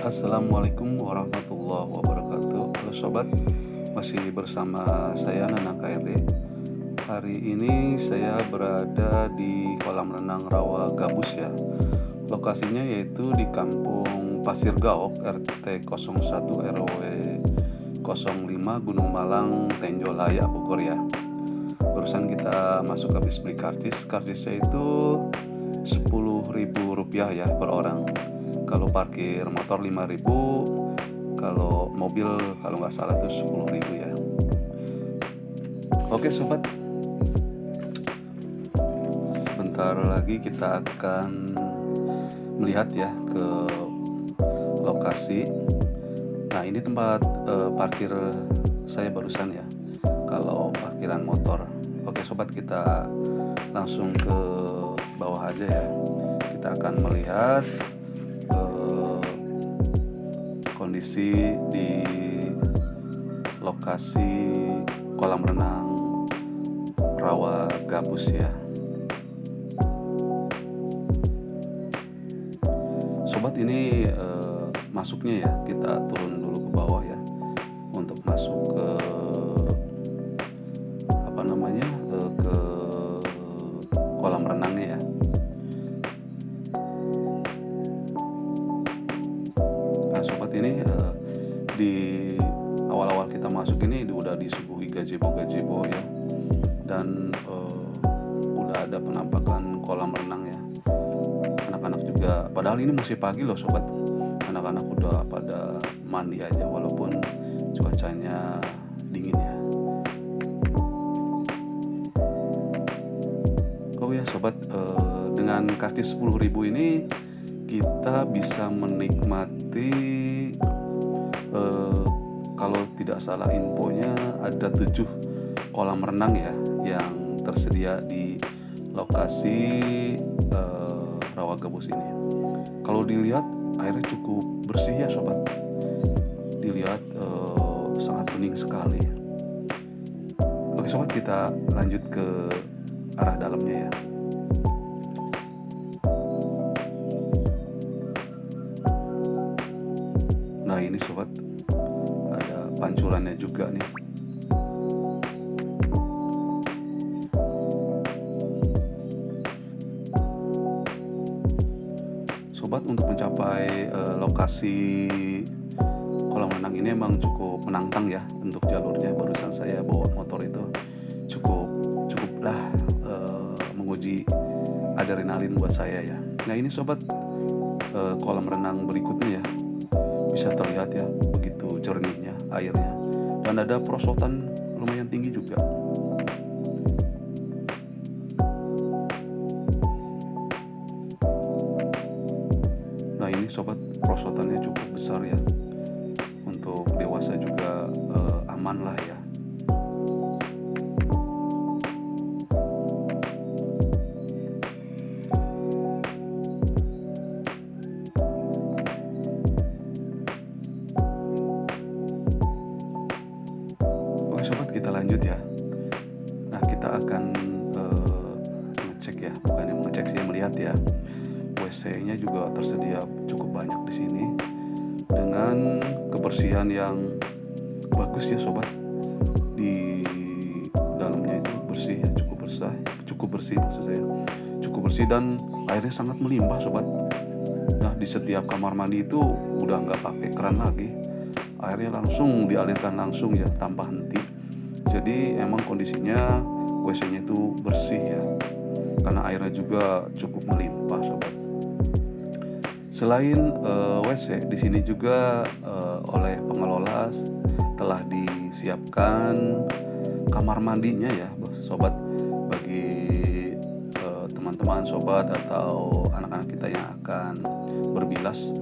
Assalamualaikum warahmatullahi wabarakatuh. Halo sobat, masih bersama saya Nana KRD. Hari ini saya berada di kolam renang Rawa Gabus ya. Lokasinya yaitu di Kampung Pasir Gaok, RT 01 RW 05 Gunung Malang, Tenjolaya, Bogor ya. Barusan kita masuk habis beli karcisnya itu Rp10.000 ya per orang. Kalau parkir motor 5.000, kalau mobil kalau nggak salah itu 10.000 ya. Oke sobat, sebentar lagi kita akan melihat ya ke lokasi. Nah ini tempat parkir saya barusan ya, kalau parkiran motor. Oke sobat, kita langsung ke bawah aja ya. Kita akan melihat kondisi di lokasi kolam renang Rawa Gabus ya. Sobat, ini masuknya ya, kita turun dulu ke bawah ya untuk masuk ke ke kolam renangnya ya. Nah sobat, ini di awal-awal kita masuk ini udah disuguhi gazebo ya, dan udah ada penampakan kolam renang ya. Anak-anak juga, padahal ini masih pagi loh sobat, anak-anak udah pada mandi aja walaupun cuacanya dingin ya. Oh ya sobat, dengan karcis 10.000 ini kita bisa menikmati, kalau tidak salah infonya ada 7 kolam renang ya yang tersedia di lokasi Rawa Gabus ini. Kalau dilihat airnya cukup bersih ya sobat, dilihat sangat bening sekali. Oke sobat, kita lanjut ke arah dalamnya ya. Nah ini sobat, ada pancurannya juga nih. Sobat, untuk mencapai lokasi kolam renang ini emang cukup menantang ya untuk jalurnya. Barusan saya bawa motor itu cukuplah menguji adrenalin buat saya ya. Nah ini sobat, kolam renang berikutnya ya, bisa terlihat ya begitu jernihnya airnya, dan ada perosotan lumayan tinggi juga. Nah ini sobat, perosotannya cukup besar ya, untuk dewasa juga aman lah ya. Oke sobat, kita lanjut ya. Nah kita akan ngecek ya, bukannya mengecek sih, melihat ya. WC-nya juga tersedia cukup banyak di sini dengan kebersihan yang bagus ya sobat. Di dalamnya itu bersih ya, cukup bersih maksud saya, cukup bersih, dan airnya sangat melimpah sobat. Nah di setiap kamar mandi itu udah nggak pakai keran lagi, airnya langsung dialirkan langsung ya tanpa henti. Jadi emang kondisinya WC-nya itu bersih ya, karena airnya juga cukup melimpah sobat. Selain WC, di sini juga oleh pengelola telah disiapkan kamar mandinya ya sobat, bagi teman-teman sobat atau anak-anak kita yang akan berbilas.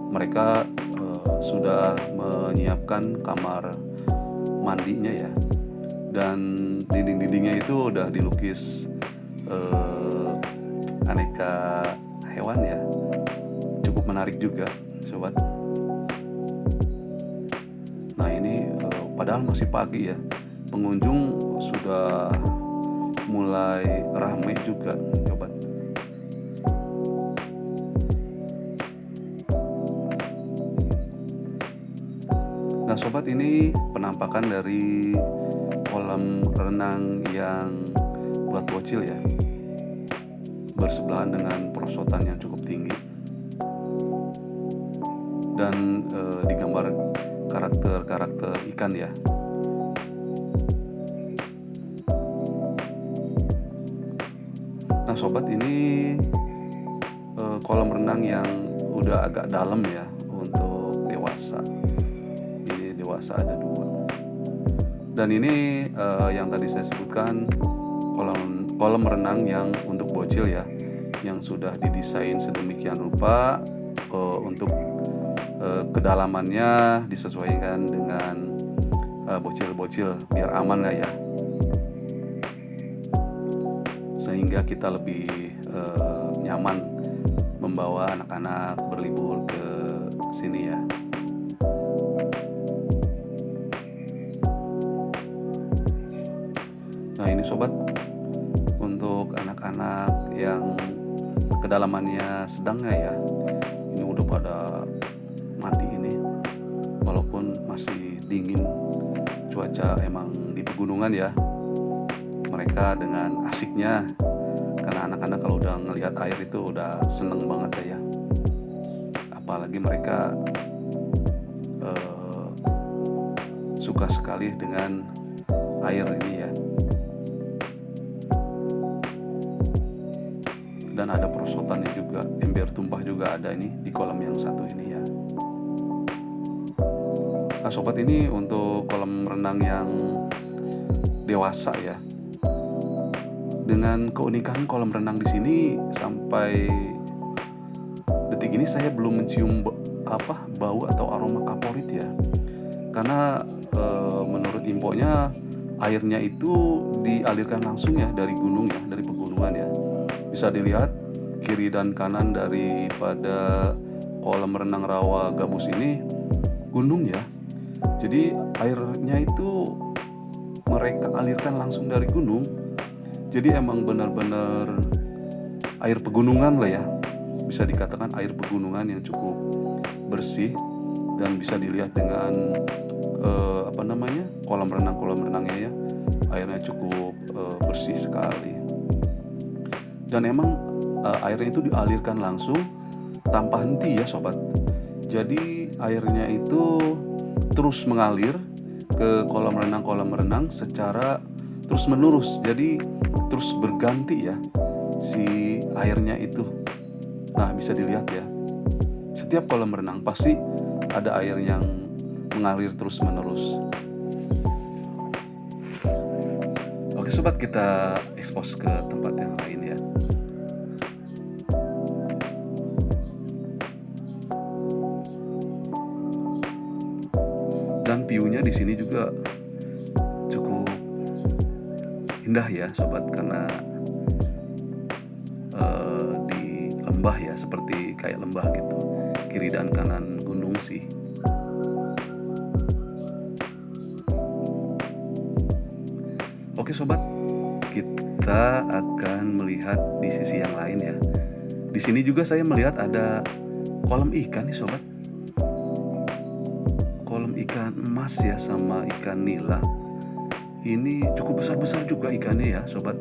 Mereka sudah menyiapkan kamar mandinya ya, dan dinding-dindingnya itu udah dilukis aneka hewan ya, cukup menarik juga sobat. Nah ini padahal masih pagi ya, pengunjung sudah mulai ramai juga sobat. Nah sobat, ini penampakan dari kolam renang yang buat bocil ya, bersebelahan dengan perosotan yang cukup tinggi. Dan digambar karakter-karakter ikan ya. Nah sobat, ini kolam renang yang udah agak dalam ya untuk dewasa. Ini dewasa ada 2. Dan ini yang tadi saya sebutkan kolam renang yang untuk bocil ya, yang sudah didesain sedemikian rupa untuk kedalamannya disesuaikan dengan bocil-bocil biar aman lah ya, sehingga kita lebih nyaman membawa anak-anak berlibur ke sini ya. Nah ini sobat, untuk anak-anak yang kedalamannya sedang ya, ini udah pada mandi ini, walaupun masih dingin, cuaca emang di pegunungan ya. Mereka dengan asiknya, karena anak-anak kalau udah ngelihat air itu udah seneng banget ya. Apalagi mereka suka sekali dengan air ini ya. Dan ada perosotannya juga, ember tumpah juga ada ini di kolam yang satu ini ya. Nah sobat, ini untuk kolam renang yang dewasa ya. Dengan keunikan kolam renang di sini, sampai detik ini saya belum mencium bau atau aroma kaporit ya. Karena menurut infonya airnya itu dialirkan langsung ya dari gunung ya, dari pegunungan ya. Bisa dilihat kiri dan kanan daripada kolam renang Rawa Gabus ini gunung ya. Jadi airnya itu mereka alirkan langsung dari gunung. Jadi emang benar-benar air pegunungan lah ya. Bisa dikatakan air pegunungan yang cukup bersih, dan bisa dilihat dengan kolam renangnya ya. Airnya cukup bersih sekali. Dan emang airnya itu dialirkan langsung tanpa henti ya sobat. Jadi airnya itu terus mengalir ke kolam renang secara terus menerus. Jadi terus berganti ya si airnya itu. Nah bisa dilihat ya, setiap kolam renang pasti ada air yang mengalir terus menerus. Oke sobat, kita expose ke tempat yang lain ya. Dan view-nya di sini juga cukup indah ya sobat, karena di lembah ya, seperti kayak lembah gitu, kiri dan kanan gunung sih. Oke sobat, kita akan melihat di sisi yang lain ya. Di sini juga saya melihat ada kolam ikan nih sobat. Kolam ikan emas ya, sama ikan nila. Ini cukup besar-besar juga ikannya ya sobat.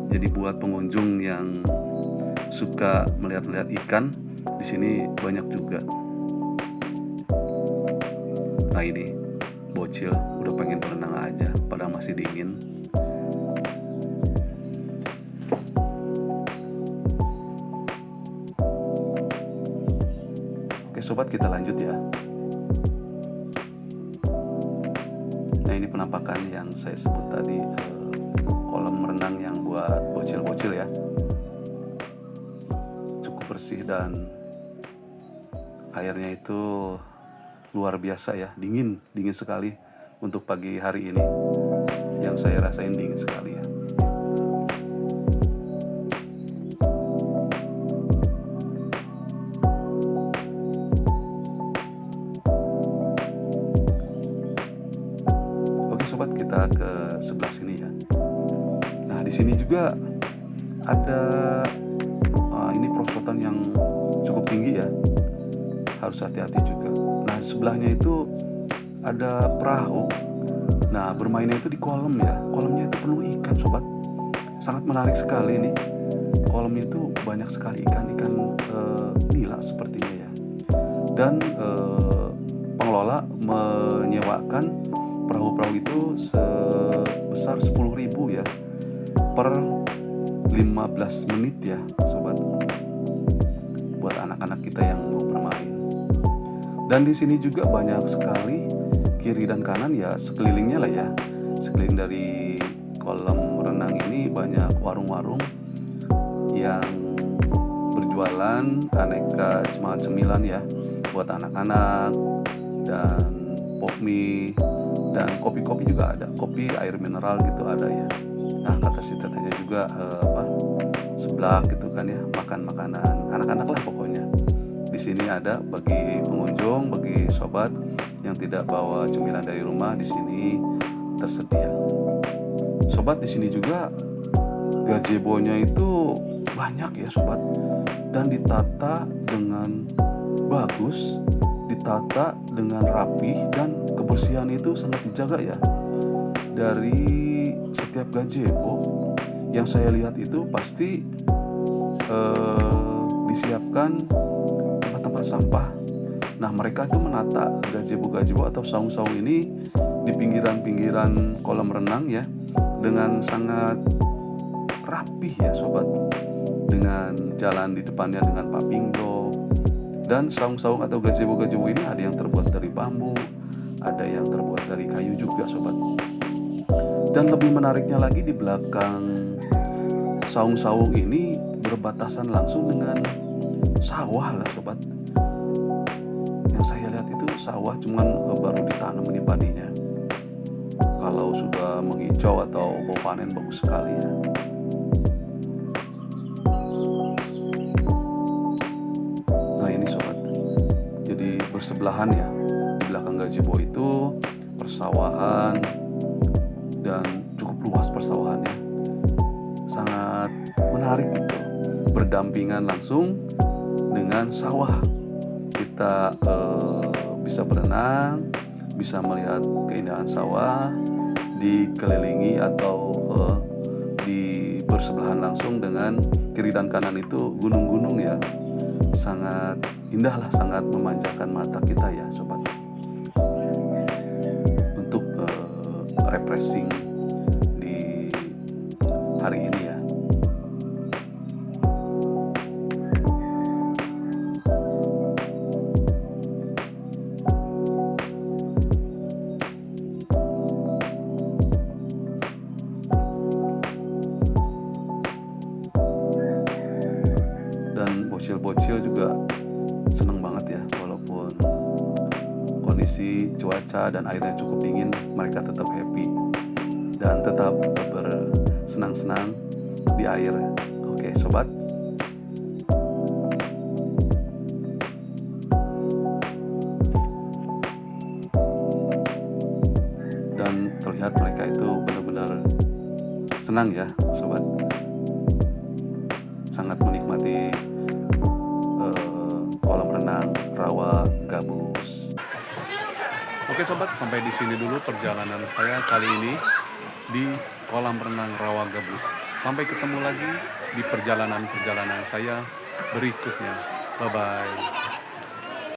Jadi buat pengunjung yang suka melihat-lihat ikan, di sini banyak juga. Nah ini bocil udah pengen berenang aja, padahal masih dingin. Oke sobat, kita lanjut ya. Nah ini penampakan yang saya sebut tadi, kolam renang yang buat bocil-bocil ya. Cukup bersih dan airnya itu luar biasa ya, dingin sekali untuk pagi hari ini. Yang saya rasain dingin sekali ya. Oke sobat, kita ke sebelah sini ya. Nah di sini juga ada ini perosotan yang cukup tinggi ya, harus hati-hati juga. Nah, di sebelahnya itu ada perahu. Nah, bermainnya itu di kolam ya. Kolamnya itu penuh ikan, sobat. Sangat menarik sekali ini. Kolamnya itu banyak sekali ikan-ikan nila sepertinya ya. Dan pengelola menyewakan perahu-perahu itu sebesar 10.000 ya per 15 menit ya, sobat. Buat anak-anak kita yang mau bermain. Dan di sini juga banyak sekali kiri dan kanan ya, sekelilingnya lah ya. Sekeliling dari kolam renang ini banyak warung-warung yang berjualan aneka cemilan ya buat anak-anak, dan pop mie, dan kopi-kopi juga ada, kopi air mineral gitu ada ya. Nah, kata si tetehnya juga seblak gitu kan ya, makan makanan anak-anak lah pokoknya. Di sini ada bagi pengunjung, bagi sobat yang tidak bawa cemilan dari rumah, di sini tersedia. Sobat, di sini juga gazebo-nya itu banyak ya, sobat, dan ditata dengan bagus, ditata dengan rapih, dan kebersihan itu sangat dijaga ya. Dari setiap gazebo yang saya lihat itu pasti disiapkan tempat-tempat sampah. Nah, mereka itu menata gazebo-gazebo atau saung-saung ini di pinggiran-pinggiran kolam renang ya, dengan sangat rapih ya, sobat. Dengan jalan di depannya dengan papindo. Dan saung-saung atau gazebo-gazebo ini ada yang terbuat dari bambu, ada yang terbuat dari kayu juga, sobat. Dan lebih menariknya lagi, di belakang saung-saung ini berbatasan langsung dengan sawah lah, sobat. Yang saya lihat itu sawah, cuman baru ditanam ini padinya. Kalau sudah menghijau atau mau panen bagus sekali ya. Nah, ini sobat, jadi bersebelahan ya. Di belakang gazebo itu persawahan, dan cukup luas persawahannya. Sangat menarik gitu, berdampingan langsung dengan sawah. Kita bisa berenang, bisa melihat keindahan sawah, dikelilingi atau di bersebelahan langsung dengan kiri dan kanan itu gunung-gunung ya. Sangat indah lah, sangat memanjakan mata kita ya, sobat. Untuk refreshing di hari ini ya. Dan bocil-bocil juga seneng banget ya, walaupun kondisi cuaca dan airnya cukup dingin, mereka tetap happy dan tetap bersenang-senang di air. Oke, sobat. Dan terlihat mereka itu benar-benar senang ya, sobat. Sangat menikmati kolam renang Rawa Gabus. Oke sobat, sampai di sini dulu perjalanan saya kali ini di kolam renang Rawa Gabus. Sampai ketemu lagi di perjalanan-perjalanan saya berikutnya. Bye-bye.